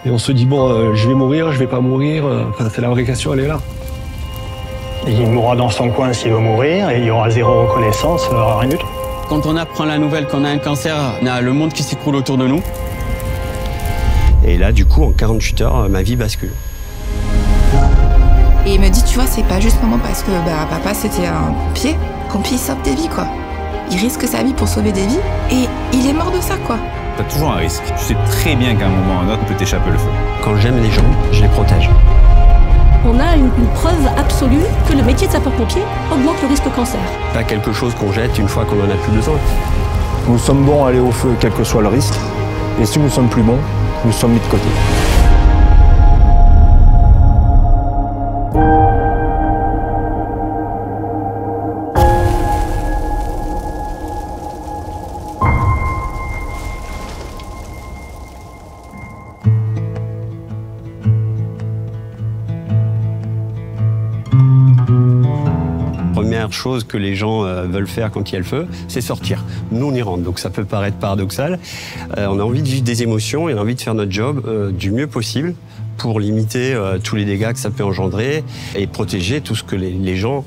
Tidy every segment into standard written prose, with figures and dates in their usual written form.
Et on se dit, bon, je vais mourir, je vais pas mourir. Enfin, c'est la vraie question, elle est là. Il mourra dans son coin s'il veut mourir et il y aura zéro reconnaissance, rien du tout. Quand on apprend la nouvelle qu'on a un cancer, on a le monde qui s'écroule autour de nous. Et là, du coup, en 48 heures, ma vie bascule. Et il me dit, tu vois, c'est pas juste maman parce que papa c'était un pompier. Pompier, il sauve des vies, quoi. Il risque sa vie pour sauver des vies et il est mort de ça, quoi. T'as toujours un risque. Tu sais très bien qu'à un moment ou à un autre, peut t'échapper le feu. Quand j'aime les gens, je les protège. On a une preuve absolue que le métier de sapeur-pompier augmente le risque cancer. Pas quelque chose qu'on jette une fois qu'on en a plus besoin. Nous sommes bons à aller au feu, quel que soit le risque. Et si nous sommes plus bons, nous sommes mis de côté. Première chose que les gens veulent faire quand il y a le feu, c'est sortir. Nous, on y rentre, donc ça peut paraître paradoxal. On a envie de vivre des émotions et on a envie de faire notre job du mieux possible pour limiter tous les dégâts que ça peut engendrer et protéger tout ce que les gens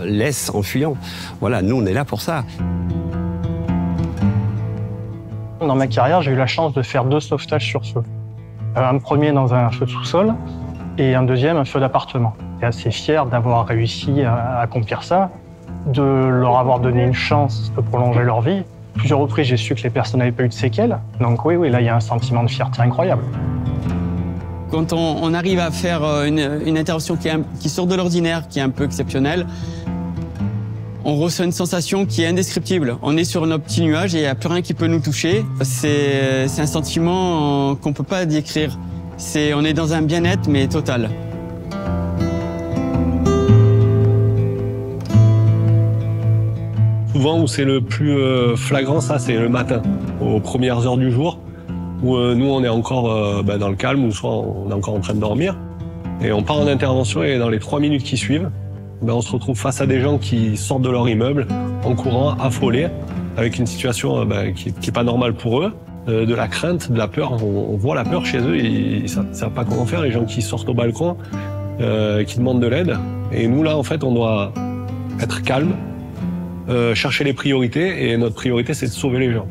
laissent en fuyant. Voilà, nous, on est là pour ça. Dans ma carrière, j'ai eu la chance de faire 2 sauvetages sur feu. Un premier dans un feu de sous-sol et un deuxième, un feu d'appartement. Je suis assez fier d'avoir réussi à accomplir ça, de leur avoir donné une chance de prolonger leur vie. Plusieurs reprises, j'ai su que les personnes n'avaient pas eu de séquelles. Donc oui, là, il y a un sentiment de fierté incroyable. Quand on arrive à faire une intervention qui sort de l'ordinaire, qui est un peu exceptionnelle, on ressent une sensation qui est indescriptible. On est sur nos petits nuages et il n'y a plus rien qui peut nous toucher. C'est un sentiment qu'on ne peut pas décrire. On est dans un bien-être, mais total. Souvent, où c'est le plus flagrant, ça, c'est le matin, aux premières heures du jour, où nous, on est encore dans le calme, ou soit on est encore en train de dormir. Et on part en intervention et dans les 3 minutes qui suivent, on se retrouve face à des gens qui sortent de leur immeuble, en courant, affolés, avec une situation qui n'est pas normale pour eux, de la crainte, de la peur. On voit la peur chez eux, ils ne savent pas comment faire, les gens qui sortent au balcon, qui demandent de l'aide. Et nous, là, en fait, on doit être calme, chercher les priorités, et notre priorité, c'est de sauver les gens.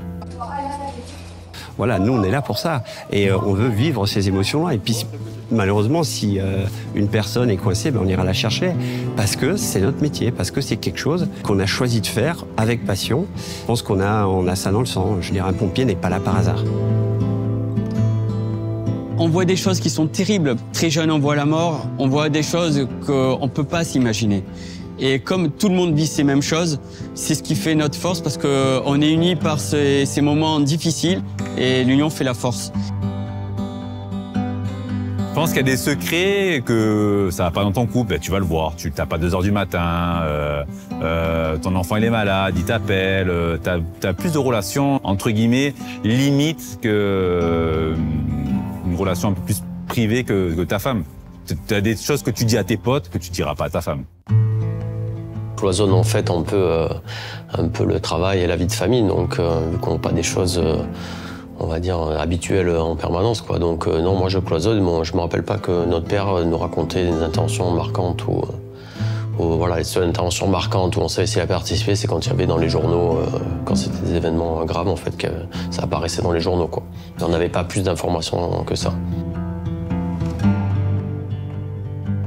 Voilà, nous, on est là pour ça. Et on veut vivre ces émotions-là. Et puis, malheureusement, si une personne est coincée, on ira la chercher. Parce que c'est notre métier, parce que c'est quelque chose qu'on a choisi de faire avec passion. Je pense qu'on a ça dans le sang. Je veux dire, un pompier n'est pas là par hasard. On voit des choses qui sont terribles. Très jeune, on voit la mort. On voit des choses qu'on ne peut pas s'imaginer. Et comme tout le monde vit ces mêmes choses, c'est ce qui fait notre force parce qu'on est unis par ces moments difficiles et l'union fait la force. Je pense qu'il y a des secrets que ça va pas dans ton couple, tu vas le voir. Tu t'as pas 2 heures du matin, ton enfant il est malade, il t'appelle, t'as plus de relations entre guillemets limites que une relation un peu plus privée que ta femme. T'as des choses que tu dis à tes potes que tu diras pas à ta femme. Cloisonne en fait un peu le travail et la vie de famille, donc vu qu'on n'a pas des choses, on va dire, habituelles en permanence, quoi. Donc non, moi je cloisonne, mais je me rappelle pas que notre père nous racontait des interventions marquantes ou voilà, les seules interventions marquantes où on savait s'il a participé, c'est quand il y avait dans les journaux, quand c'était des événements graves en fait, que ça apparaissait dans les journaux, quoi. Et on n'avait pas plus d'informations que ça.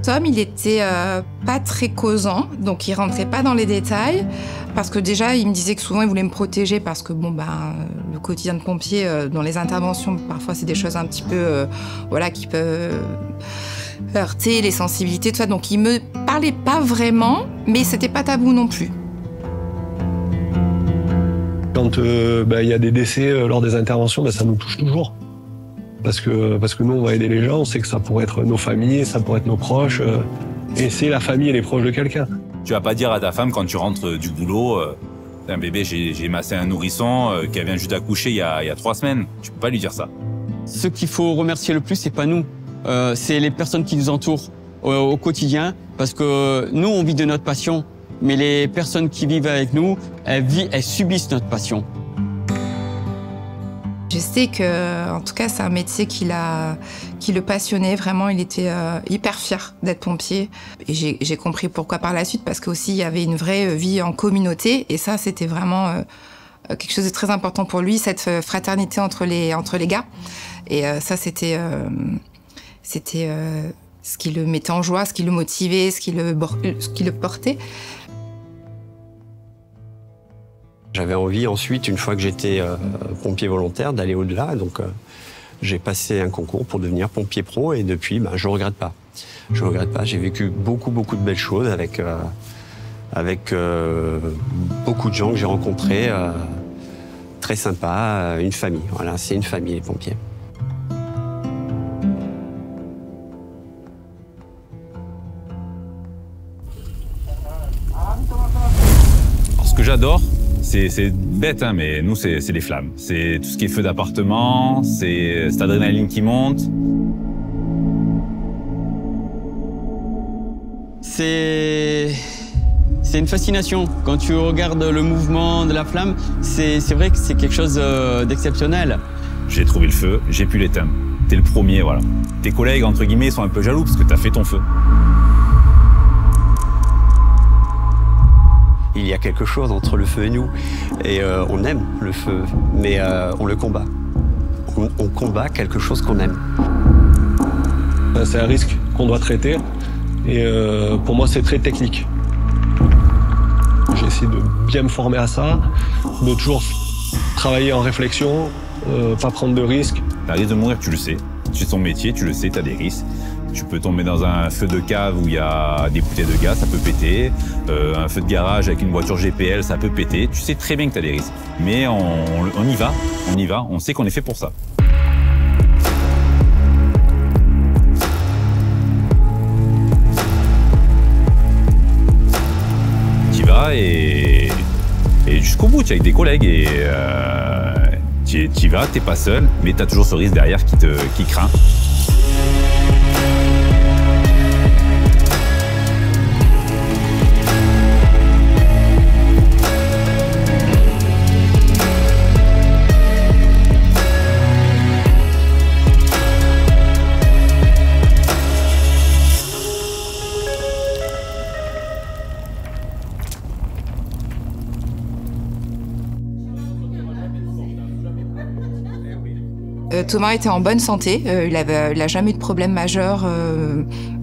Tom, il était pas très causant, donc il rentrait pas dans les détails, parce que déjà, il me disait que souvent, il voulait me protéger, parce que le quotidien de pompier, dans les interventions, parfois, c'est des choses un petit peu, qui peuvent heurter les sensibilités, tout ça. Donc, il me parlait pas vraiment, mais c'était pas tabou non plus. Quand il y a des décès lors des interventions, ça nous touche toujours. Parce que nous, on va aider les gens, on sait que ça pourrait être nos familles, ça pourrait être nos proches, et c'est la famille et les proches de quelqu'un. Tu vas pas dire à ta femme quand tu rentres du boulot, un bébé, j'ai massé un nourrisson qui vient juste d'accoucher il y a 3 semaines. Tu peux pas lui dire ça. Ce qu'il faut remercier le plus, c'est pas nous, c'est les personnes qui nous entourent au quotidien, parce que nous, on vit de notre passion, mais les personnes qui vivent avec nous, elles subissent notre passion. Je sais que, en tout cas, c'est un métier qui le passionnait vraiment. Il était hyper fier d'être pompier. Et j'ai compris pourquoi par la suite, parce qu'aussi il y avait une vraie vie en communauté. Et ça, c'était vraiment quelque chose de très important pour lui, cette fraternité entre les gars. Et ça, c'était ce qui le mettait en joie, ce qui le motivait, ce qui le portait. J'avais envie ensuite, une fois que j'étais pompier volontaire, d'aller au-delà. Donc j'ai passé un concours pour devenir pompier pro et depuis, je ne regrette pas. Je regrette pas. J'ai vécu beaucoup de belles choses avec beaucoup de gens que j'ai rencontrés, très sympas, une famille. Voilà, c'est une famille, les pompiers. Alors, ce que j'adore, c'est bête, hein, mais nous, c'est les flammes. C'est tout ce qui est feu d'appartement, c'est cette adrénaline qui monte. C'est une fascination. Quand tu regardes le mouvement de la flamme, c'est vrai que c'est quelque chose d'exceptionnel. J'ai trouvé le feu, j'ai pu l'éteindre. T'es le premier, voilà. Tes collègues, entre guillemets, sont un peu jaloux parce que t'as fait ton feu. Il y a quelque chose entre le feu et nous. Et on aime le feu, mais on le combat. On combat quelque chose qu'on aime. C'est un risque qu'on doit traiter. Et pour moi, c'est très technique. J'essaie de bien me former à ça, de toujours travailler en réflexion, pas prendre de risques. T'as risque de mourir, tu le sais. C'est ton métier, tu le sais, t'as des risques. Tu peux tomber dans un feu de cave où il y a des bouteilles de gaz, ça peut péter. Un feu de garage avec une voiture GPL, ça peut péter. Tu sais très bien que tu as des risques. Mais on y va, on sait qu'on est fait pour ça. Tu y vas et jusqu'au bout, tu es avec des collègues et tu y vas, tu n'es pas seul, mais tu as toujours ce risque derrière qui craint. Thomas était en bonne santé, il a jamais eu de problème majeur,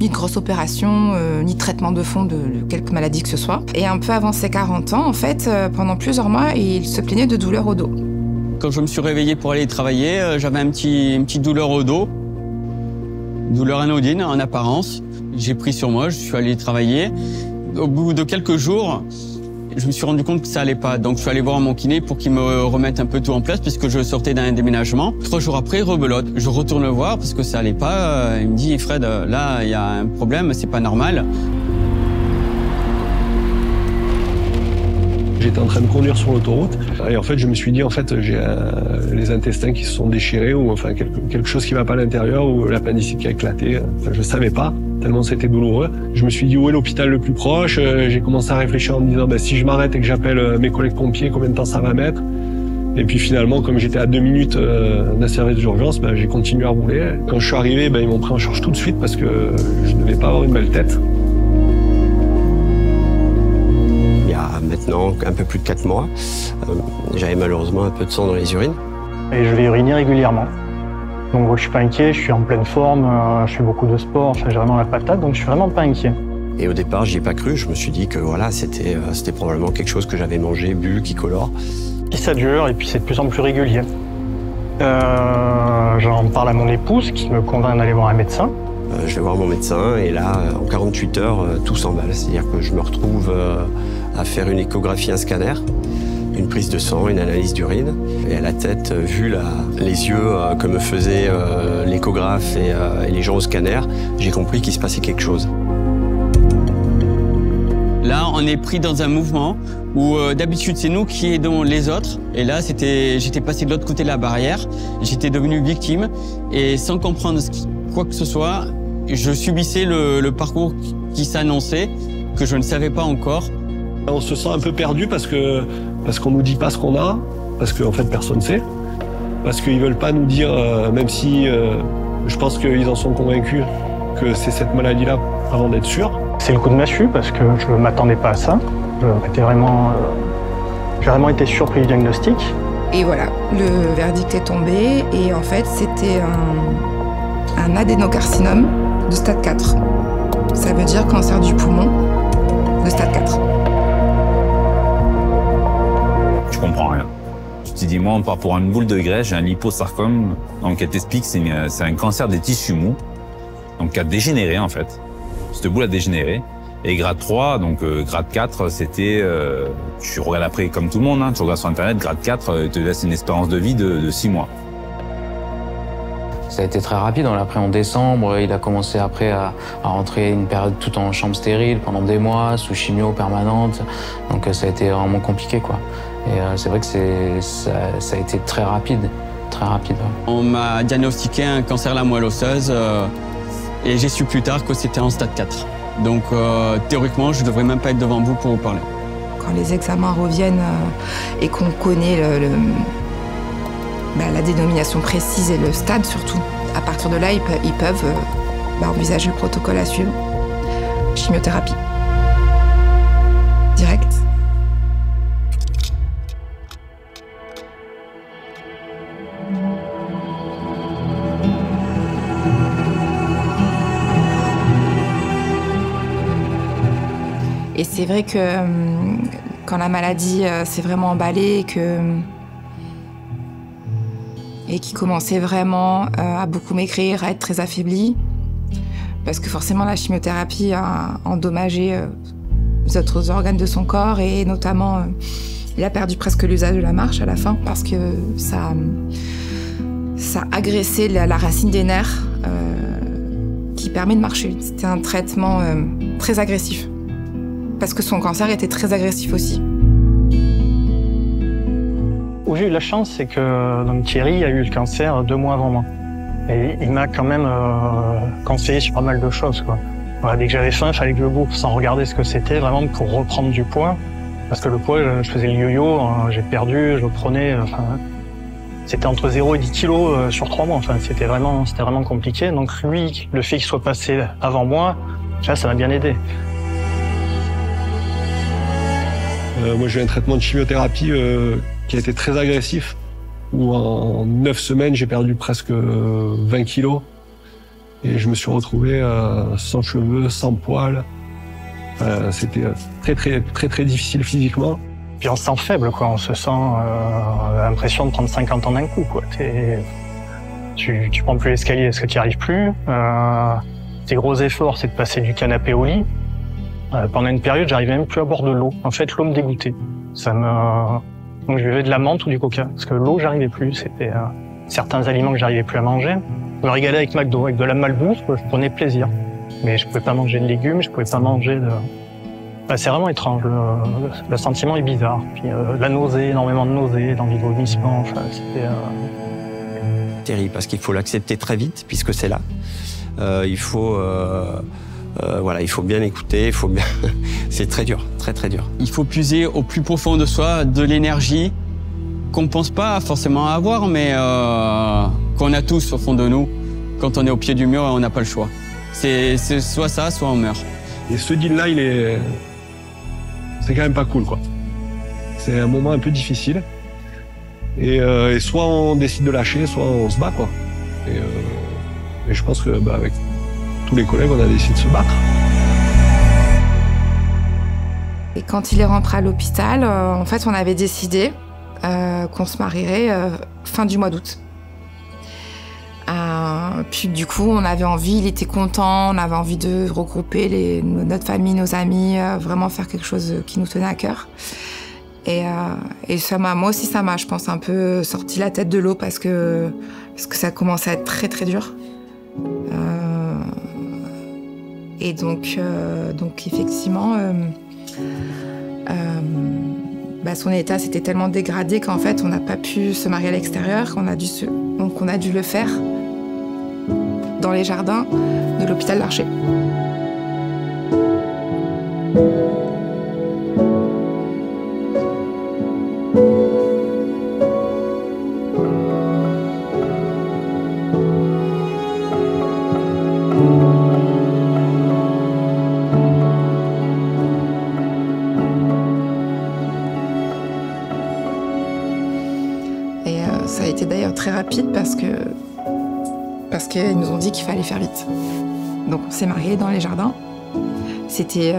ni de grosse opération, ni de traitement de fond de quelque maladie que ce soit. Et un peu avant ses 40 ans, en fait, pendant plusieurs mois, il se plaignait de douleurs au dos. Quand je me suis réveillé pour aller travailler, j'avais une petite douleur au dos, douleur anodine en apparence. J'ai pris sur moi, je suis allé travailler. Au bout de quelques jours, je me suis rendu compte que ça allait pas. Donc je suis allé voir mon kiné pour qu'il me remette un peu tout en place puisque je sortais d'un déménagement. 3 jours après, rebelote. Je retourne le voir parce que ça allait pas. Il me dit, Fred, là, il y a un problème, c'est pas normal. J'étais en train de conduire sur l'autoroute et en fait je me suis dit j'ai les intestins qui se sont déchirés ou enfin quelque chose qui va pas à l'intérieur ou l'appendicite qui a éclaté. Enfin, je savais pas tellement c'était douloureux. Je me suis dit où est l'hôpital le plus proche. J'ai commencé à réfléchir en me disant si je m'arrête et que j'appelle mes collègues pompiers, combien de temps ça va mettre. Et puis finalement, comme j'étais à 2 minutes d'un service d'urgence, j'ai continué à rouler. Quand je suis arrivé, ils m'ont pris en charge tout de suite parce que je ne devais pas avoir une belle tête. Maintenant, un peu plus de 4 mois, j'avais malheureusement un peu de sang dans les urines. Et je vais uriner régulièrement. Donc je suis pas inquiet, je suis en pleine forme, je fais beaucoup de sport, j'ai vraiment la patate, donc je suis vraiment pas inquiet. Et au départ, j'y ai pas cru, je me suis dit que voilà, c'était probablement quelque chose que j'avais mangé, bu, qui colore. Et ça dure, et puis c'est de plus en plus régulier. J'en parle à mon épouse qui me convainc d'aller voir un médecin. Je vais voir mon médecin et là, en 48 heures, tout s'emballe. C'est-à-dire que je me retrouve à faire une échographie, un scanner, une prise de sang, une analyse d'urine. Et à la tête, vu les yeux que me faisait l'échographe et les gens au scanner, j'ai compris qu'il se passait quelque chose. Là, on est pris dans un mouvement où d'habitude, c'est nous qui aidons les autres. Et là, j'étais passé de l'autre côté de la barrière. J'étais devenu victime. Et sans comprendre quoi que ce soit, je subissais le parcours qui s'annonçait, que je ne savais pas encore. On se sent un peu perdu parce qu'on nous dit pas ce qu'on a, parce qu'en fait, personne ne sait. parce qu'ils veulent pas nous dire, même si je pense qu'ils en sont convaincus, que c'est cette maladie-là avant d'être sûr. C'est le coup de massue parce que je ne m'attendais pas à ça. J'ai vraiment été surpris du diagnostic. Et voilà, le verdict est tombé et en fait c'était un adénocarcinome de stade 4. Ça veut dire cancer du poumon de stade 4. Je comprends rien. Je te dis, moi, on part pour une boule de graisse, j'ai un liposarcome. Donc, elle t'explique que c'est un cancer des tissus mous. Donc, qui a dégénéré, en fait. Cette boule a dégénéré. Et grade 3, donc grade 4, c'était... tu regardes après comme tout le monde, hein, tu regardes sur Internet, grade 4 te laisse une espérance de vie de 6 mois. Ça a été très rapide, on l'a pris en décembre, il a commencé après à rentrer une période tout en chambre stérile pendant des mois, sous chimio permanente, donc ça a été vraiment compliqué, quoi. Et c'est vrai que ça a été très rapide, ouais. On m'a diagnostiqué un cancer de la moelle osseuse et j'ai su plus tard que c'était en stade 4. Donc théoriquement, je ne devrais même pas être devant vous pour vous parler. Quand les examens reviennent et qu'on connaît la dénomination précise et le stade surtout, à partir de là, ils peuvent envisager le protocole à suivre. Chimiothérapie. Direct. Et c'est vrai que quand la maladie s'est vraiment emballée et qui commençait vraiment à beaucoup maigrir, à être très affaibli, parce que forcément la chimiothérapie a endommagé les autres organes de son corps et notamment il a perdu presque l'usage de la marche à la fin parce que ça agressait la racine des nerfs qui permet de marcher. C'était un traitement très agressif. Parce que son cancer était très agressif aussi. Où j'ai eu la chance, c'est que donc, Thierry a eu le cancer 2 mois avant moi. Et il m'a quand même conseillé sur pas mal de choses, quoi. Voilà, dès que j'avais faim, il fallait que je bouffe sans regarder ce que c'était, vraiment pour reprendre du poids. Parce que le poids, je faisais le yo-yo, j'ai perdu, je le prenais. C'était entre 0 et 10 kilos sur 3 mois. Enfin, c'était vraiment compliqué. Donc lui, le fait qu'il soit passé avant moi, là, ça m'a bien aidé. Moi, j'ai eu un traitement de chimiothérapie qui a été très agressif, où en 9 semaines, j'ai perdu presque 20 kilos. Et je me suis retrouvé sans cheveux, sans poils. C'était très difficile physiquement. Puis on se sent faible, quoi. On se sent l'impression de prendre 50 ans d'un coup, quoi. Tu prends plus l'escalier parce que tu n'y arrives plus. Tes gros efforts, c'est de passer du canapé au lit. Pendant une période, j'arrivais même plus à boire de l'eau. En fait, l'eau me dégoûtait. Donc je buvais de la menthe ou du coca. Parce que l'eau, j'arrivais plus. C'était certains aliments que j'arrivais plus à manger. Je me régalais avec McDo, avec de la malbouffe, je prenais plaisir. Mais je pouvais pas manger de légumes, je pouvais pas manger de... c'est vraiment étrange. Le sentiment est bizarre. Puis la nausée, énormément de nausée, l'envie de vomissement. Enfin, c'était... Terrible, parce qu'il faut l'accepter très vite, puisque c'est là. Il faut bien écouter, c'est très dur, très dur. Il faut puiser au plus profond de soi de l'énergie qu'on ne pense pas forcément avoir, mais qu'on a tous au fond de nous. Quand on est au pied du mur, on n'a pas le choix. C'est soit ça, soit on meurt. Et ce deal-là, c'est quand même pas cool, quoi. C'est un moment un peu difficile. Et soit on décide de lâcher, soit on se bat, quoi. Et je pense que avec tous les collègues, on a décidé de se battre. Et quand il est rentré à l'hôpital, en fait, on avait décidé qu'on se marierait fin du mois d'août. Puis du coup, on avait envie, il était content, on avait envie de regrouper notre famille, nos amis, vraiment faire quelque chose qui nous tenait à cœur. Et moi aussi, ça m'a, je pense, un peu sorti la tête de l'eau parce que ça commençait à être très très dur. Et donc effectivement, son état s'était tellement dégradé qu'en fait, on n'a pas pu se marier à l'extérieur, donc on a dû le faire dans les jardins de l'hôpital d'Archer. Ça a été d'ailleurs très rapide parce qu'ils nous ont dit qu'il fallait faire vite. Donc on s'est mariés dans les jardins. C'était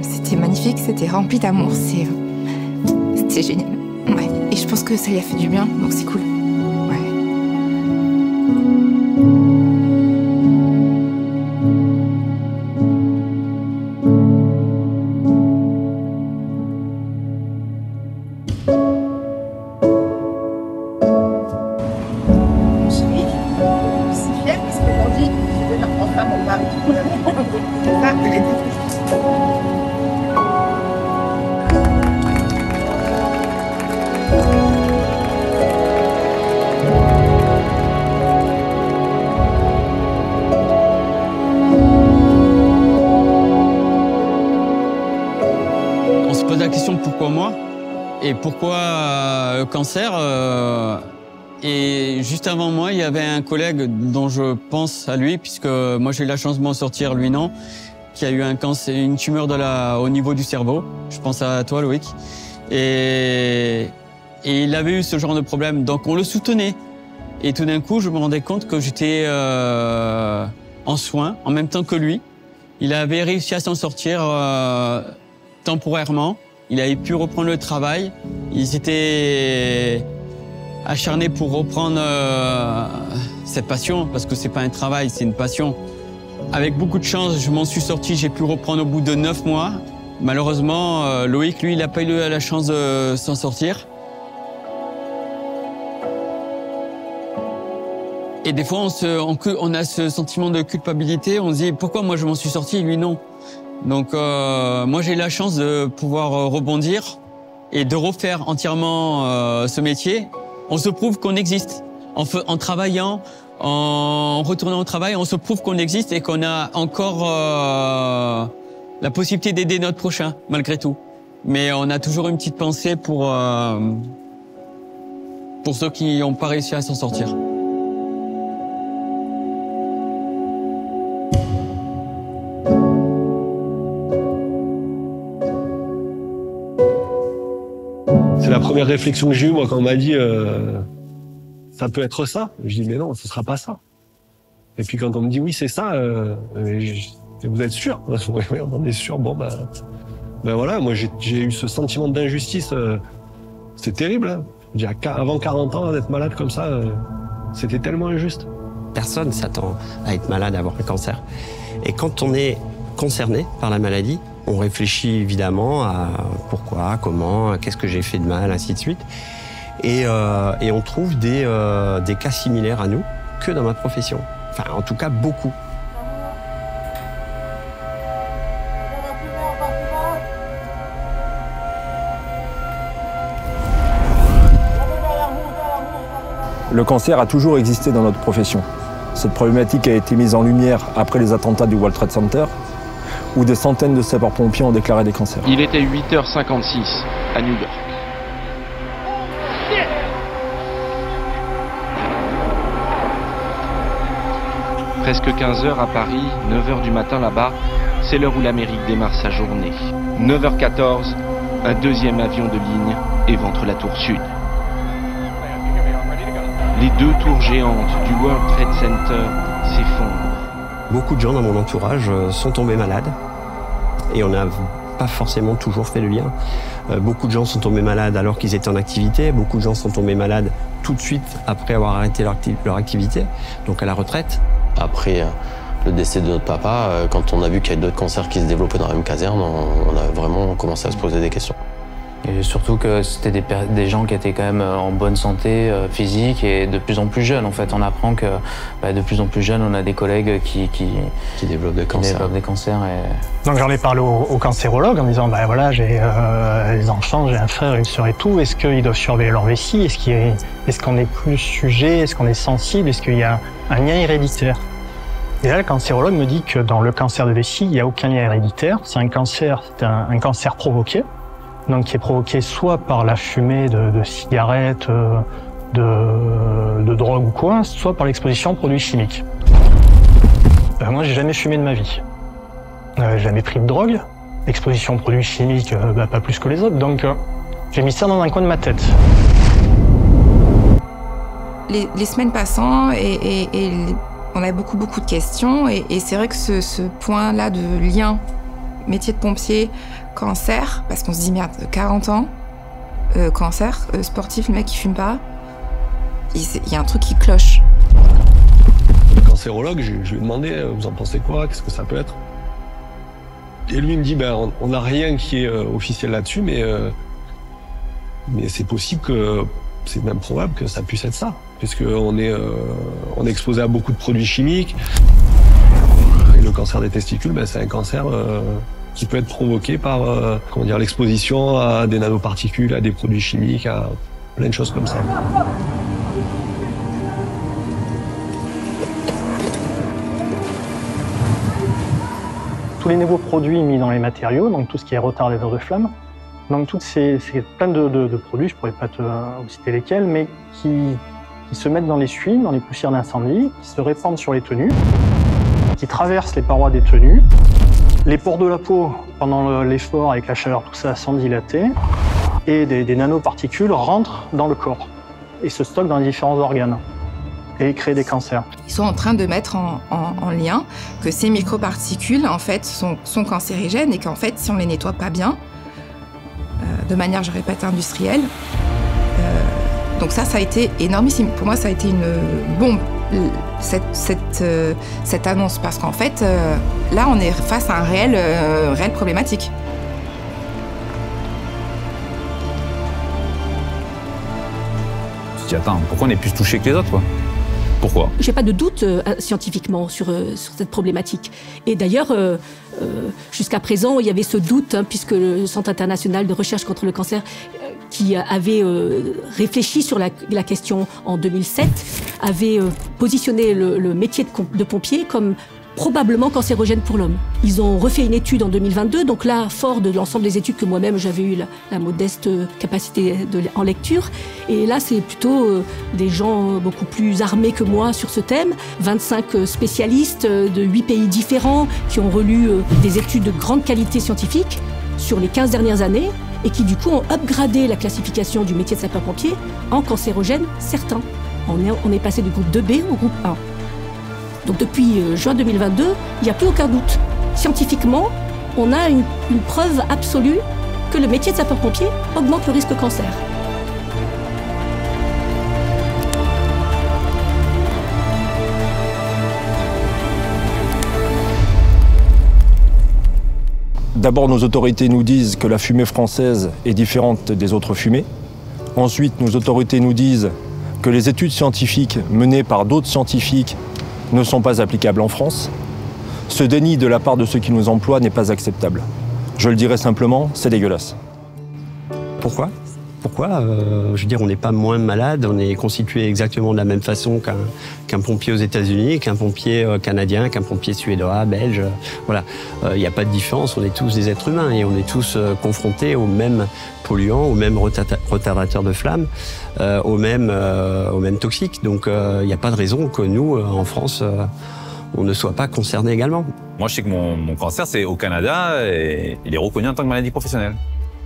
c'était magnifique, c'était rempli d'amour, c'était génial. Ouais. Et je pense que ça lui a fait du bien, donc c'est cool. On se pose la question pourquoi moi et pourquoi cancer. Et juste avant moi, il y avait un collègue dont je pense à lui, puisque moi j'ai eu la chance de m'en sortir, lui non, qui a eu un cancer, une tumeur au niveau du cerveau. Je pense à toi, Loïc. Et il avait eu ce genre de problème, donc on le soutenait. Et tout d'un coup, je me rendais compte que j'étais en soins en même temps que lui. Il avait réussi à s'en sortir temporairement. Il avait pu reprendre le travail. Il s'était acharné pour reprendre cette passion, parce que c'est pas un travail, c'est une passion. Avec beaucoup de chance, je m'en suis sorti. J'ai pu reprendre au bout de 9 mois. Malheureusement, Loïc, lui, il n'a pas eu la chance de s'en sortir. Et des fois, on a ce sentiment de culpabilité. On se dit, pourquoi moi je m'en suis sorti et lui non? Donc moi j'ai eu la chance de pouvoir rebondir et de refaire entièrement ce métier. On se prouve qu'on existe. En travaillant, en retournant au travail, on se prouve qu'on existe et qu'on a encore la possibilité d'aider notre prochain, malgré tout. Mais on a toujours une petite pensée pour ceux qui n'ont pas réussi à s'en sortir. C'est la première réflexion que j'ai eue, moi, quand on m'a dit ça peut être ça. Je dis mais non, ce sera pas ça. Et puis quand on me dit oui, c'est ça, vous êtes sûr? Oui, on est sûr. Bon, ben voilà, moi j'ai eu ce sentiment d'injustice. C'est terrible. Hein. Avant 40 ans, d'être malade comme ça, c'était tellement injuste. Personne s'attend à être malade, à avoir un cancer. Et quand on est concerné par la maladie, on réfléchit évidemment à pourquoi, comment, qu'est-ce que j'ai fait de mal, ainsi de suite. Et on trouve des cas similaires à nous que dans ma profession. Enfin, en tout cas, beaucoup. Le cancer a toujours existé dans notre profession. Cette problématique a été mise en lumière après les attentats du World Trade Center, où des centaines de sapeurs-pompiers ont déclaré des cancers. Il était 8h56 à New York. Presque 15h à Paris, 9h du matin là-bas, c'est l'heure où l'Amérique démarre sa journée. 9h14, un deuxième avion de ligne éventre la tour sud. Les deux tours géantes du World Trade Center s'effondrent. Beaucoup de gens dans mon entourage sont tombés malades et on n'a pas forcément toujours fait le lien. Beaucoup de gens sont tombés malades alors qu'ils étaient en activité, beaucoup de gens sont tombés malades tout de suite après avoir arrêté leur activité, donc à la retraite. Après le décès de notre papa, quand on a vu qu'il y avait d'autres cancers qui se développaient dans la même caserne, on a vraiment commencé à se poser des questions. Et surtout que c'était des gens qui étaient quand même en bonne santé physique et de plus en plus jeunes. En fait, on apprend que de plus en plus jeunes, on a des collègues qui développent des cancers. Donc j'en ai parlé au cancérologue en disant voilà, j'ai des enfants, j'ai un frère, une sœur et tout. Est-ce qu'ils doivent surveiller leur vessie? Est-ce qu'on est plus sujet? Est-ce qu'on est sensible? Est-ce qu'il y a un lien héréditaire? Et là, le cancérologue me dit que dans le cancer de vessie, il n'y a aucun lien héréditaire. C'est un cancer provoqué. Donc qui est provoqué soit par la fumée de cigarettes, de drogue ou quoi, soit par l'exposition aux produits chimiques. Moi, j'ai jamais fumé de ma vie. J'ai jamais pris de drogue, L'exposition aux produits chimiques, pas plus que les autres. Donc j'ai mis ça dans un coin de ma tête. Les semaines passant et on avait beaucoup de questions et c'est vrai que ce point-là de lien métier de pompier, cancer, parce qu'on se dit merde, 40 ans, cancer, sportif, le mec qui fume pas, il y a un truc qui cloche. Le cancérologue, je lui ai demandé, vous en pensez quoi, qu'est-ce que ça peut être? Et lui il me dit, on n'a rien qui est officiel là-dessus, mais c'est possible que, c'est même probable que ça puisse être ça, puisqu'on est exposé à beaucoup de produits chimiques. Et le cancer des testicules, c'est un cancer qui peut être provoqué par l'exposition à des nanoparticules, à des produits chimiques, à plein de choses comme ça. Tous les nouveaux produits mis dans les matériaux, donc tout ce qui est retardateur de flamme, donc toutes ces plein de produits, je pourrais pas te citer lesquels, mais qui se mettent dans les suies, dans les poussières d'incendie, qui se répandent sur les tenues, qui traversent les parois des tenues. Les pores de la peau, pendant l'effort avec la chaleur, tout ça sont dilatés, et des nanoparticules rentrent dans le corps et se stockent dans les différents organes et créent des cancers. Ils sont en train de mettre en lien que ces microparticules en fait sont cancérigènes et qu'en fait si on les nettoie pas bien, de manière, je répète, industrielle, donc ça a été énormissime. Pour moi, ça a été une bombe, cette annonce, parce qu'en fait, là, on est face à un réelle problématique. Tu te dis, attends, pourquoi on est plus touché que les autres, quoi? Pourquoi? J'ai pas de doute scientifiquement sur cette problématique. Et d'ailleurs, jusqu'à présent, il y avait ce doute, puisque le Centre international de recherche contre le cancer, qui avait réfléchi sur la question en 2007, avait positionné le métier de pompier comme probablement cancérogène pour l'homme. Ils ont refait une étude en 2022, donc là, fort de l'ensemble des études que moi-même j'avais eu la modeste capacité en lecture. Et là, c'est plutôt des gens beaucoup plus armés que moi sur ce thème, 25 spécialistes de 8 pays différents qui ont relu des études de grande qualité scientifique sur les 15 dernières années et qui du coup ont upgradé la classification du métier de sapeur-pompier en cancérogène certain. On est passé du groupe 2B au groupe 1. Donc depuis juin 2022, il n'y a plus aucun doute. Scientifiquement, on a une preuve absolue que le métier de sapeur-pompier augmente le risque cancer. D'abord, nos autorités nous disent que la fumée française est différente des autres fumées. Ensuite, nos autorités nous disent que les études scientifiques menées par d'autres scientifiques ne sont pas applicables en France. Ce déni de la part de ceux qui nous emploient n'est pas acceptable. Je le dirais simplement, c'est dégueulasse. Pourquoi ? Je veux dire, on n'est pas moins malade, on est constitué exactement de la même façon qu'un pompier aux États-Unis, qu'un pompier canadien, qu'un pompier suédois, belge. Voilà, il n'y a pas de différence, on est tous des êtres humains et on est tous confrontés aux mêmes polluants, aux mêmes retardateurs de flammes, aux mêmes toxiques. Donc il n'y a pas de raison que nous, en France, on ne soit pas concernés également. Moi, je sais que mon cancer, c'est au Canada et il est reconnu en tant que maladie professionnelle.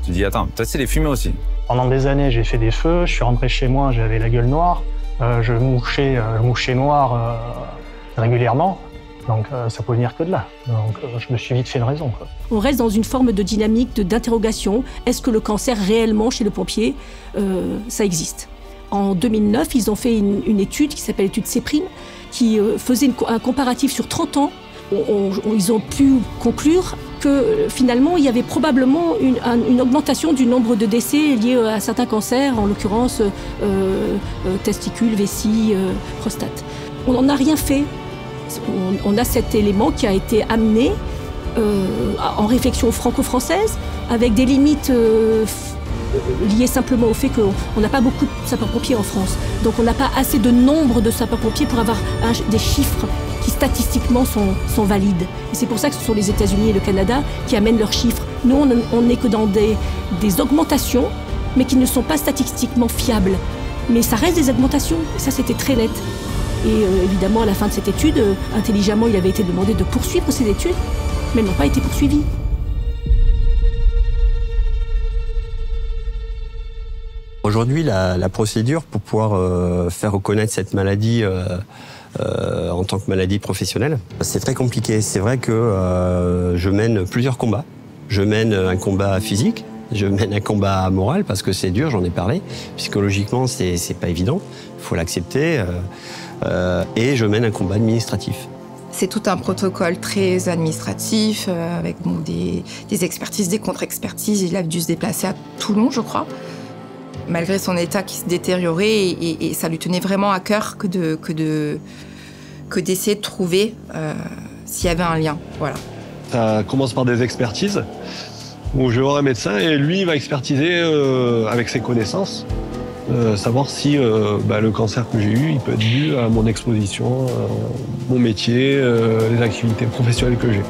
Tu te dis, attends, toi, c'est les fumées aussi. Pendant des années, j'ai fait des feux, je suis rentré chez moi, j'avais la gueule noire, je mouchais noir régulièrement, donc ça peut venir que de là. Donc je me suis vite fait une raison, quoi. On reste dans une forme de dynamique d'interrogation. Est-ce que le cancer réellement chez le pompier, ça existe? En 2009, ils ont fait une étude qui s'appelle l'étude CEPRIM, qui faisait un comparatif sur 30 ans. Ils ont pu conclure que finalement, il y avait probablement une augmentation du nombre de décès liés à certains cancers, en l'occurrence testicules, vessie, prostate. On n'en a rien fait. On a cet élément qui a été amené en réflexion franco-française, avec des limites liées simplement au fait qu'on n'a pas beaucoup de sapeurs-pompiers en France. Donc on n'a pas assez de nombre de sapeurs-pompiers pour avoir des chiffres qui statistiquement sont valides. Et c'est pour ça que ce sont les États-Unis et le Canada qui amènent leurs chiffres. Nous, on n'est que dans des augmentations, mais qui ne sont pas statistiquement fiables. Mais ça reste des augmentations, et ça c'était très net. Et évidemment, à la fin de cette étude, intelligemment, il avait été demandé de poursuivre ces études, mais elles n'ont pas été poursuivies. aujourd'hui, la procédure pour pouvoir faire reconnaître cette maladie en tant que maladie professionnelle, c'est très compliqué. C'est vrai que je mène plusieurs combats. Je mène un combat physique, je mène un combat moral parce que c'est dur, j'en ai parlé. Psychologiquement, c'est pas évident, il faut l'accepter. Et je mène un combat administratif. C'est tout un protocole très administratif, avec donc, des expertises, des contre-expertises. Il a dû se déplacer à Toulon, je crois, malgré son état qui se détériorait. Et ça lui tenait vraiment à cœur que d'essayer de trouver s'il y avait un lien. Voilà. Ça commence par des expertises, où je vais voir un médecin et lui il va expertiser avec ses connaissances, savoir si le cancer que j'ai eu, il peut être dû à mon exposition, mon métier, les activités professionnelles que j'ai.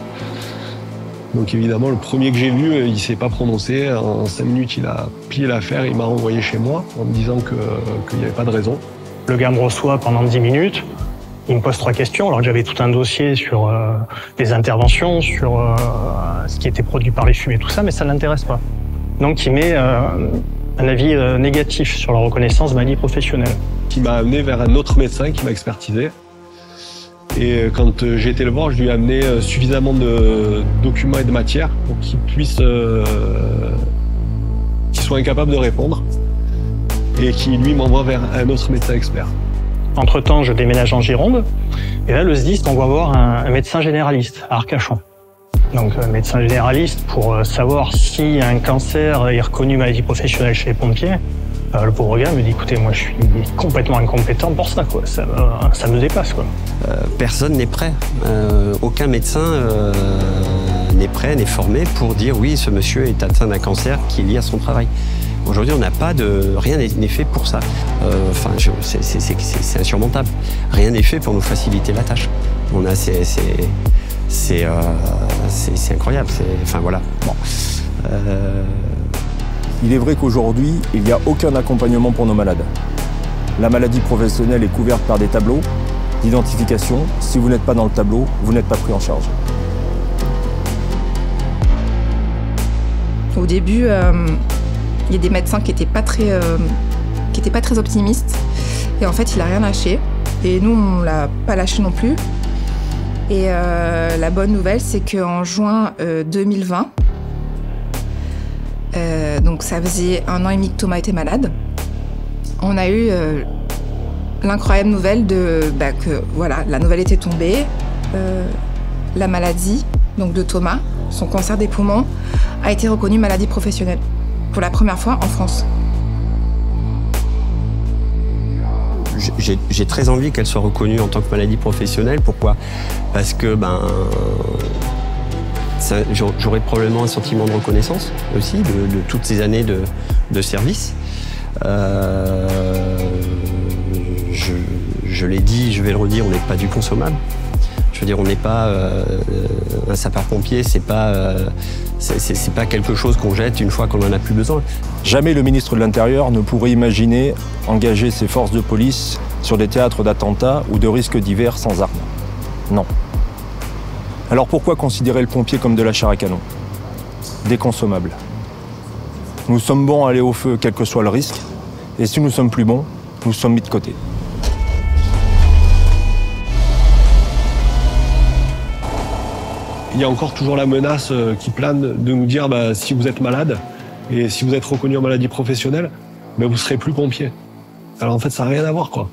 Donc évidemment, le premier que j'ai vu, il s'est pas prononcé. En 5 minutes, il a plié l'affaire, il m'a renvoyé chez moi en me disant qu'il n'y avait pas de raison. Le gars me reçoit pendant 10 minutes. Il me pose 3 questions, alors que j'avais tout un dossier sur les interventions, sur ce qui était produit par les fumées, tout ça, mais ça ne l'intéresse pas. Donc il met un avis négatif sur la reconnaissance de maladie professionnelle. Il m'a amené vers un autre médecin qui m'a expertisé. Et quand j'ai été le voir, je lui ai amené suffisamment de documents et de matières pour qu'il puisse, qu'il soit incapable de répondre et qui lui m'envoie vers un autre médecin expert. Entre-temps, je déménage en Gironde, et là, le SDIS m'envoie voir un médecin généraliste à Arcachon. Donc, un médecin généraliste pour savoir si un cancer est reconnu maladie professionnelle chez les pompiers. Le pauvre gars me dit, écoutez, moi, je suis complètement incompétent pour ça, quoi. Ça me dépasse, quoi. Personne n'est prêt. Aucun médecin n'est prêt, n'est formé pour dire, oui, ce monsieur est atteint d'un cancer qui est lié à son travail. Aujourd'hui, on n'a pas de... Rien n'est fait pour ça. C'est insurmontable. Rien n'est fait pour nous faciliter la tâche. C'est incroyable. Enfin, voilà. Bon. Il est vrai qu'aujourd'hui, il n'y a aucun accompagnement pour nos malades. La maladie professionnelle est couverte par des tableaux d'identification. Si vous n'êtes pas dans le tableau, vous n'êtes pas pris en charge. Au début, il y a des médecins qui n'étaient pas très optimistes. Et en fait, il n'a rien lâché. Et nous, on ne l'a pas lâché non plus. Et la bonne nouvelle, c'est qu'en juin 2020, donc ça faisait 1 an et demi que Thomas était malade, on a eu l'incroyable nouvelle que voilà, la nouvelle était tombée. La maladie donc de Thomas, son cancer des poumons, a été reconnue maladie professionnelle pour la première fois en France. J'ai très envie qu'elle soit reconnue en tant que maladie professionnelle. Pourquoi? Parce que j'aurais probablement un sentiment de reconnaissance aussi de toutes ces années de service. Je l'ai dit, je vais le redire, on n'est pas du consommable. Je veux dire, on n'est pas un sapeur-pompier, c'est pas quelque chose qu'on jette une fois qu'on n'en a plus besoin. Jamais le ministre de l'Intérieur ne pourrait imaginer engager ses forces de police sur des théâtres d'attentats ou de risques divers sans armes. Non. Alors pourquoi considérer le pompier comme de la chair à canon? Déconsommable. Nous sommes bons à aller au feu, quel que soit le risque, et si nous sommes plus bons, nous sommes mis de côté. Il y a encore toujours la menace qui plane de nous dire si vous êtes malade et si vous êtes reconnu en maladie professionnelle, vous ne serez plus pompier. Alors en fait, ça n'a rien à voir, quoi.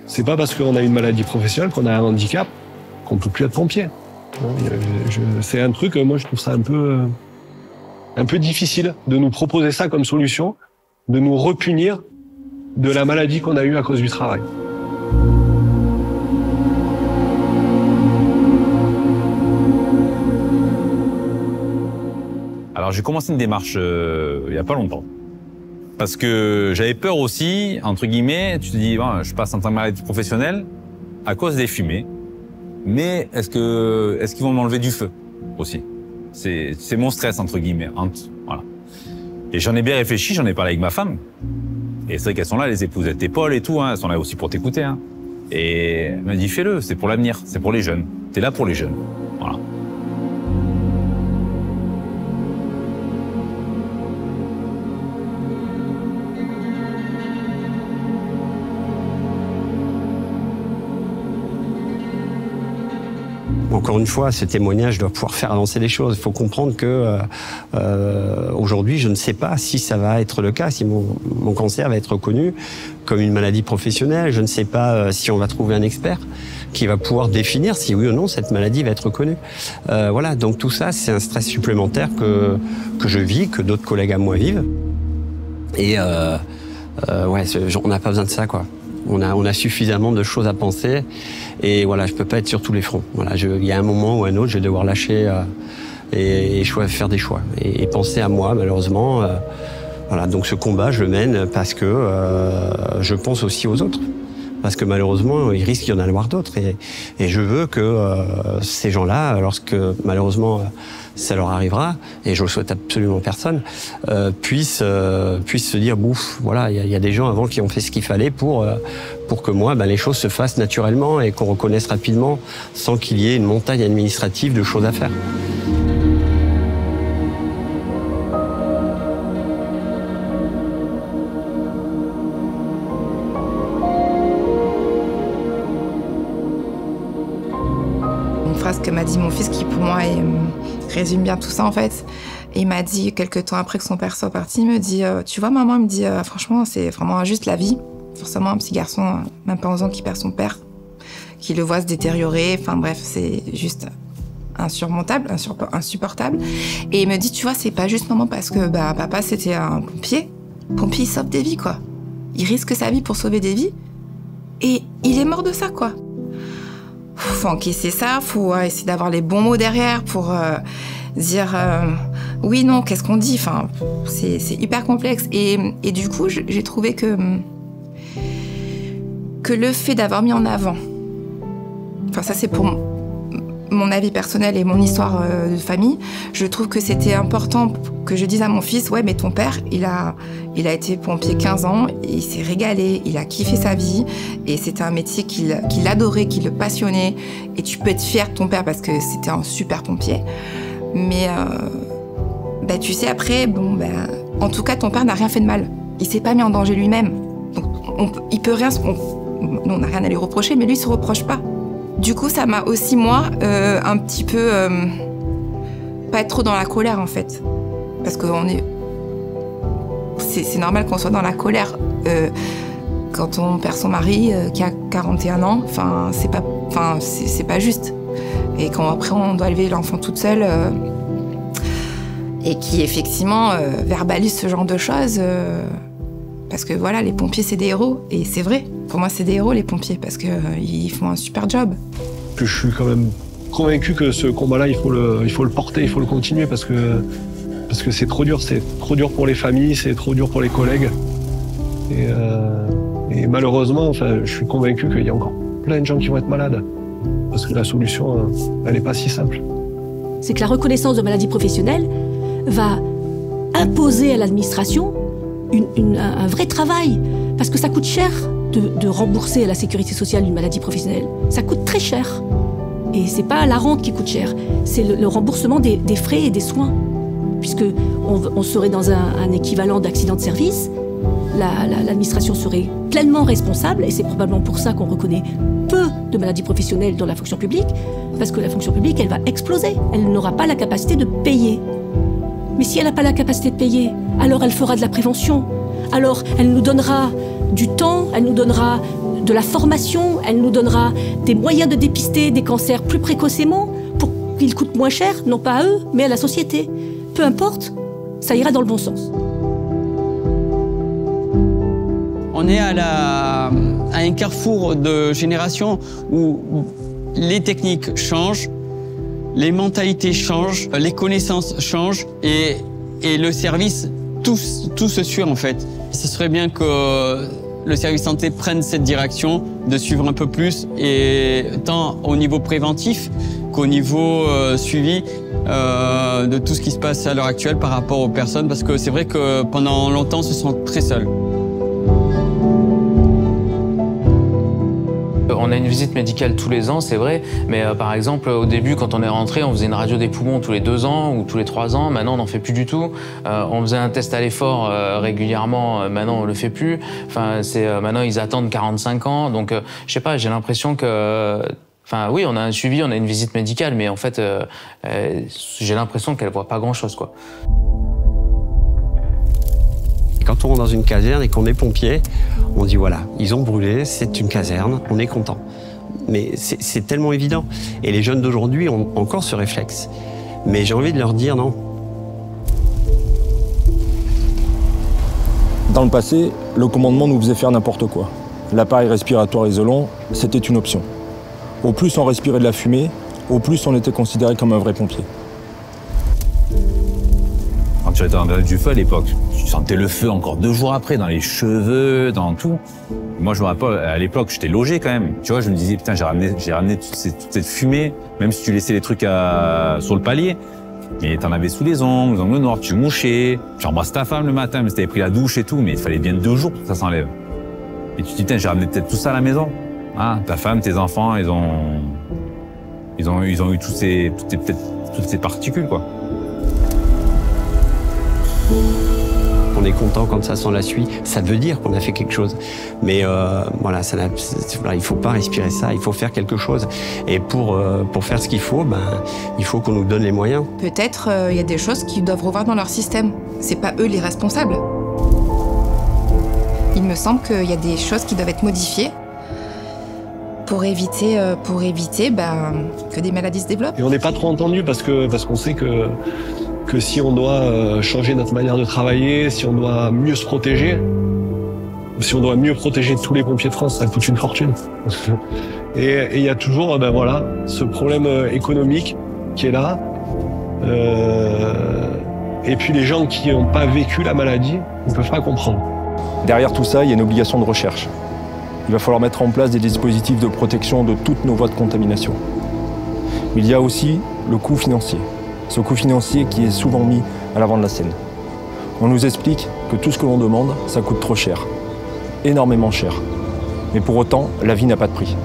C'est pas parce qu'on a une maladie professionnelle, qu'on a un handicap, qu'on ne peut plus être pompier. C'est un truc, moi je trouve ça un peu difficile de nous proposer ça comme solution, de nous repunir de la maladie qu'on a eue à cause du travail. Alors j'ai commencé une démarche il n'y a pas longtemps. Parce que j'avais peur aussi, entre guillemets, tu te dis, je passe en tant que maladie professionnelle à cause des fumées. Mais est-ce qu'ils vont m'enlever du feu aussi? C'est mon stress, entre guillemets. Voilà. Et j'en ai bien réfléchi, j'en ai parlé avec ma femme. Et c'est vrai qu'elles sont là, les épousettes d'épaule et tout, elles sont là aussi pour t'écouter. Et elle m'a dit, fais-le, c'est pour l'avenir, c'est pour les jeunes. T'es là pour les jeunes. Voilà. encore une fois, ce témoignage doit pouvoir faire avancer les choses. Il faut comprendre que aujourd'hui, je ne sais pas si ça va être le cas, si mon cancer va être reconnu comme une maladie professionnelle. Je ne sais pas si on va trouver un expert qui va pouvoir définir si oui ou non cette maladie va être reconnue. Voilà, donc tout ça, c'est un stress supplémentaire que je vis, que d'autres collègues à moi vivent. Et ouais, on n'a pas besoin de ça, quoi. On a suffisamment de choses à penser. Et voilà, je peux pas être sur tous les fronts. Voilà, il y a un moment ou un autre, je vais devoir lâcher et faire des choix. Et penser à moi, malheureusement. Voilà, donc ce combat, je le mène parce que je pense aussi aux autres. Parce que malheureusement, il risque d'y en avoir d'autres. Et je veux que ces gens-là, lorsque malheureusement ça leur arrivera, et je le souhaite absolument personne, puissent se dire, bouf, voilà, il y a des gens avant qui ont fait ce qu'il fallait pour que moi, les choses se fassent naturellement et qu'on reconnaisse rapidement sans qu'il y ait une montagne administrative de choses à faire. Que m'a dit mon fils qui pour moi résume bien tout ça en fait. Et il m'a dit quelques temps après que son père soit parti, il me dit tu vois maman, il me dit franchement c'est vraiment injuste la vie. Forcément un petit garçon même pas 11 ans qui perd son père, qui le voit se détériorer, enfin bref c'est juste insurmontable, insupportable. Et il me dit tu vois c'est pas juste maman parce que papa c'était un pompier il sauve des vies quoi. Il risque sa vie pour sauver des vies et il est mort de ça quoi. Faut encaisser ça, faut essayer d'avoir les bons mots derrière pour dire oui, non, qu'est-ce qu'on dit. Enfin, c'est hyper complexe. Et du coup, j'ai trouvé que le fait d'avoir mis en avant, enfin ça c'est pour mon avis personnel et mon histoire de famille, je trouve que c'était important que je dise à mon fils, ouais, mais ton père, il a été pompier 15 ans, il s'est régalé, il a kiffé sa vie, et c'était un métier qu'il adorait, qui le passionnait, et tu peux être fier de ton père parce que c'était un super pompier. Mais, tu sais, après, en tout cas, ton père n'a rien fait de mal. Il s'est pas mis en danger lui-même. Donc, il peut rien, nous, on n'a rien à lui reprocher, mais lui, il se reproche pas. Du coup, ça m'a aussi, moi, un petit peu... pas être trop dans la colère, en fait. Parce que c'est normal qu'on soit dans la colère quand on perd son mari qui a 41 ans. Enfin, c'est pas juste. Et quand après, on doit élever l'enfant toute seule et qui, effectivement, verbalise ce genre de choses... parce que, voilà, les pompiers, c'est des héros. Et c'est vrai. Pour moi, c'est des héros, les pompiers, parce qu'ils font un super job. Je suis quand même convaincu que ce combat-là, il faut le porter, il faut le continuer, parce que c'est trop dur pour les familles, c'est trop dur pour les collègues. Et malheureusement, je suis convaincu qu'il y a encore plein de gens qui vont être malades, parce que la solution, elle n'est pas si simple. C'est que la reconnaissance de maladie professionnelle va imposer à l'administration un vrai travail, parce que ça coûte cher de rembourser à la sécurité sociale une maladie professionnelle. Ça coûte très cher. Et c'est pas la rente qui coûte cher, c'est le remboursement des frais et des soins. Puisqu'on serait dans un équivalent d'accident de service, l'administration serait pleinement responsable, et c'est probablement pour ça qu'on reconnaît peu de maladies professionnelles dans la fonction publique, parce que la fonction publique, elle va exploser. Elle n'aura pas la capacité de payer. Mais si elle n'a pas la capacité de payer, alors elle fera de la prévention. Alors elle nous donnera du temps, elle nous donnera de la formation, elle nous donnera des moyens de dépister des cancers plus précocement pour qu'ils coûtent moins cher, non pas à eux, mais à la société. Peu importe, ça ira dans le bon sens. On est à un carrefour de génération où les techniques changent, les mentalités changent, les connaissances changent et le service, tout se suit en fait. Ce serait bien que le service santé prenne cette direction, de suivre un peu plus, et tant au niveau préventif qu'au niveau suivi de tout ce qui se passe à l'heure actuelle par rapport aux personnes, parce que c'est vrai que pendant longtemps, on se sent très seul. On a une visite médicale tous les ans, c'est vrai, mais par exemple, au début, quand on est rentré, on faisait une radio des poumons tous les 2 ans ou tous les 3 ans. Maintenant, on n'en fait plus du tout. On faisait un test à l'effort régulièrement. Maintenant, on le fait plus. Enfin, maintenant, ils attendent 45 ans. Donc, je sais pas, j'ai l'impression que Enfin, oui, on a un suivi, on a une visite médicale, mais en fait, j'ai l'impression qu'elle voit pas grand-chose, quoi. Quand on rentre dans une caserne et qu'on est pompier, on dit voilà, ils ont brûlé, c'est une caserne, on est content. Mais c'est tellement évident. Et les jeunes d'aujourd'hui ont encore ce réflexe. Mais j'ai envie de leur dire non. Dans le passé, le commandement nous faisait faire n'importe quoi. L'appareil respiratoire isolant, c'était une option. Au plus on respirait de la fumée, au plus on était considéré comme un vrai pompier. Quand tu étais en période du feu à l'époque, tu sentais le feu encore 2 jours après, dans les cheveux, dans tout. Moi, je me rappelle, à l'époque, j'étais logé quand même. Tu vois, je me disais, putain, j'ai ramené toute cette fumée, même si tu laissais les trucs sur le palier. Mais t'en avais sous les ongles noirs, tu mouchais, tu embrasses ta femme le matin, mais si t'avais pris la douche et tout, mais il fallait bien 2 jours pour que ça s'enlève. Et tu te dis, putain, j'ai ramené peut-être tout ça à la maison. Ah, ta femme, tes enfants, ils ont eu toutes ces particules, quoi. On est content quand ça sent la suie, ça veut dire qu'on a fait quelque chose. Mais voilà, il faut pas respirer ça, il faut faire quelque chose. Et pour faire ce qu'il faut, il faut qu'on nous donne les moyens. Peut-être il y a des choses qu'ils doivent revoir dans leur système. C'est pas eux les responsables. Il me semble qu'il y a des choses qui doivent être modifiées pour éviter que des maladies se développent. Et on n'est pas trop entendu parce qu'on sait que si on doit changer notre manière de travailler, si on doit mieux se protéger, si on doit mieux protéger tous les pompiers de France, ça coûte une fortune. Et il y a toujours ce problème économique qui est là. Et puis les gens qui n'ont pas vécu la maladie ne peuvent pas comprendre. Derrière tout ça, il y a une obligation de recherche. Il va falloir mettre en place des dispositifs de protection de toutes nos voies de contamination. Mais il y a aussi le coût financier. Ce coût financier qui est souvent mis à l'avant de la scène. On nous explique que tout ce que l'on demande, ça coûte trop cher. Énormément cher. Mais pour autant, la vie n'a pas de prix.